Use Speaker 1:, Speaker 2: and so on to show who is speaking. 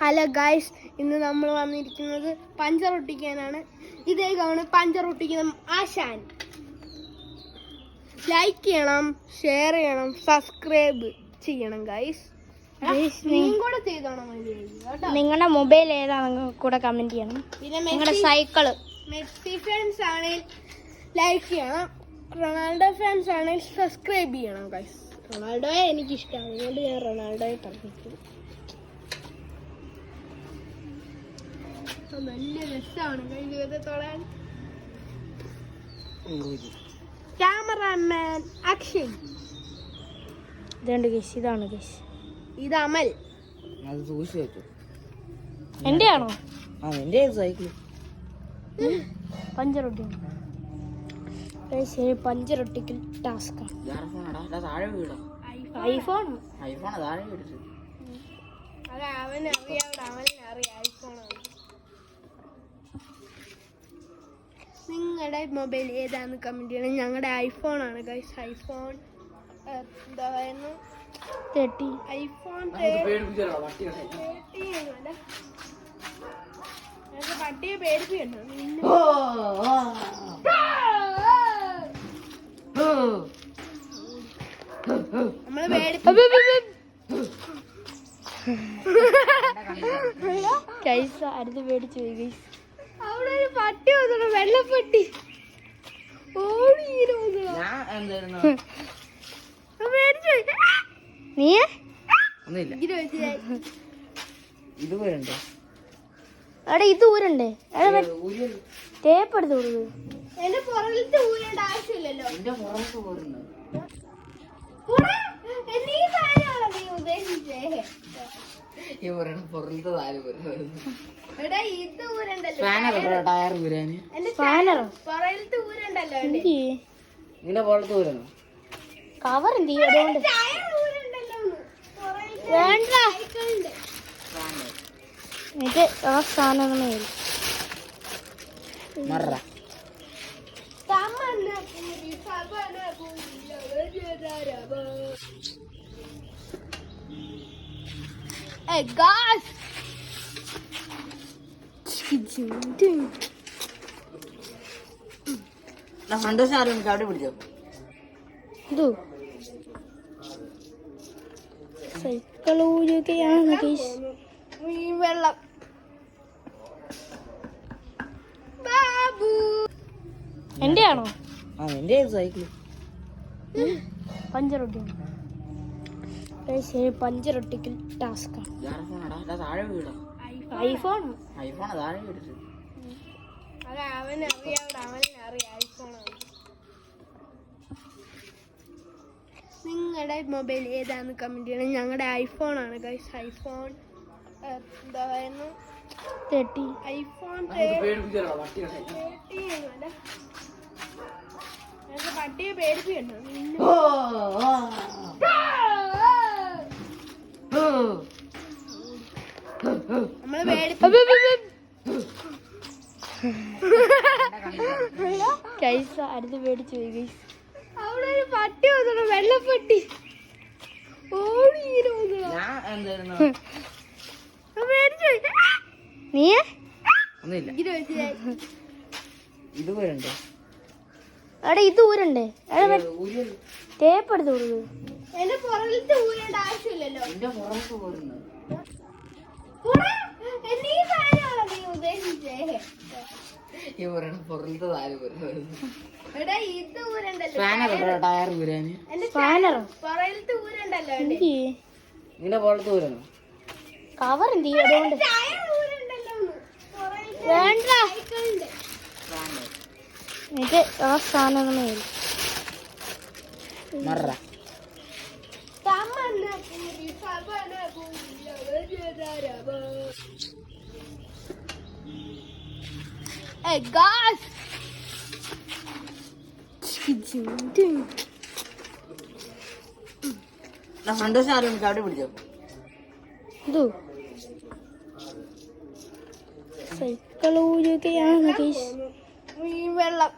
Speaker 1: Hello guys, ഇന്ന് നമ്മൾ വന്നിരിക്കുന്നത് പഞ്ചർ ഒട്ടിക്കാനാണ്. ഇതേക്കാണ് പഞ്ചർ ഒട്ടിക്കുന്ന ആശാൻ. ലൈക്ക് ചെയ്യണം, ഷെയർ ചെയ്യണം, സബ്സ്ക്രൈബ് ചെയ്യണം ഗൈസ്. കൂടെ ചെയ്തോണം.
Speaker 2: നിങ്ങളുടെ മൊബൈൽ ഏതാണെന്ന് കൂടെ കമന്റ് ചെയ്യണം.
Speaker 1: പിന്നെ
Speaker 2: നിങ്ങളുടെ സൈക്കിള്
Speaker 1: മെസ്സി ഫാൻസ് ആണെങ്കിൽ ലൈക്ക് ചെയ്യണം, റൊണാൾഡോ ഫാൻസ് ആണെങ്കിൽ സബ്സ്ക്രൈബ് ചെയ്യണം ഗൈസ്. റൊണാൾഡോയെ എനിക്കിഷ്ടമാണ്, അതുകൊണ്ട് ഞാൻ റൊണാൾഡോയെ പറഞ്ഞിരിക്കും. നല്ല രസമാണ് ജീവിതത്തെ തൊടാൻ. ക്യാമറാമാൻ അക്ഷയ്.
Speaker 2: ഇതുണ്ട് ഗേസ്, ഇതാണ് ഗേസ്.
Speaker 1: ഇത് അമൽ.
Speaker 2: എന്റെ ആണോ?
Speaker 3: സൈക്കിൾ
Speaker 2: പഞ്ചറൊട്ടി പഞ്ചറൊട്ടിക്കൽ ടാസ്ക്. ഐഫോൺ
Speaker 1: നിങ്ങളുടെ മൊബൈൽ ഏതാന്ന് കമന്റ് ചെയ്യണം. ഞങ്ങളുടെ ഐഫോൺ ആണ് ഗൈസ്. ഐഫോൺ എന്തായിരുന്നു?
Speaker 2: 30.
Speaker 1: ഐഫോൺ 30 പട്ടിയെ പേടിപ്പിക്കണ്ടോ? നമ്മള്
Speaker 2: അടുത്ത് പേടിച്ചു പോയി ഗൈസ്.
Speaker 1: അവിടെ ഒരു പട്ടി വന്നു, വെള്ളപ്പട്ടി. ഓടി
Speaker 2: നീ അവിടെ ഇത് ഊരണ്ടേ? ടേപ്പ് എടുത്ത് കൊടുക്കുക.
Speaker 1: എന്റെ പുറകിലത്തെ ഊരേണ്ട ആവശ്യമില്ലല്ലോ.
Speaker 2: കവർ എന്ത് ചെയ്യും? അതുകൊണ്ട് വേണ്ട, ഇത് ആ സാധനമേ സൈക്കിൾ ഊരുകയാണ് ഗൈസ്.
Speaker 1: വെള്ളം
Speaker 2: എന്റെ ആണോ?
Speaker 3: സൈക്കിൾ
Speaker 2: പഞ്ചറൊട്ടി പഞ്ചറൊട്ടിക്കൽ ടാസ്ക്. ഐഫോൺ
Speaker 1: നിങ്ങളുടെ മൊബൈൽ ഏതാന്ന് കമന്റ് ചെയ്യണം. ഞങ്ങളുടെ ഐഫോൺ ആണ് ഗൈസ്. ഐഫോൺ എന്തായിരുന്നു?
Speaker 2: 30.
Speaker 1: ഐഫോൺ പട്ടിയെ പേടിപ്പിക്കണ്ടോ? നമ്മള്
Speaker 2: അടുത്ത് പേടിച്ചു പോയി ഗൈസ്.
Speaker 1: അവിടെ ഒരു പട്ടി വന്നു, വെള്ളപ്പട്ടി. ഓടി
Speaker 2: നീ അവിടെ ഇത് ഊരണ്ടേ? ടേപ്പ് എടുത്ത് കൊടുക്കുക.
Speaker 1: എന്റെ പുറകിലത്തെ ഊരേണ്ട ആവശ്യമില്ലല്ലോ.
Speaker 2: കവർ എന്ത് ചെയ്യും? അതുകൊണ്ട് വേണ്ട, ഇത് ആ സാധനമേ സൈക്കിൾ ഊരുകയാണ് ഗൈസ്.
Speaker 1: വെള്ളം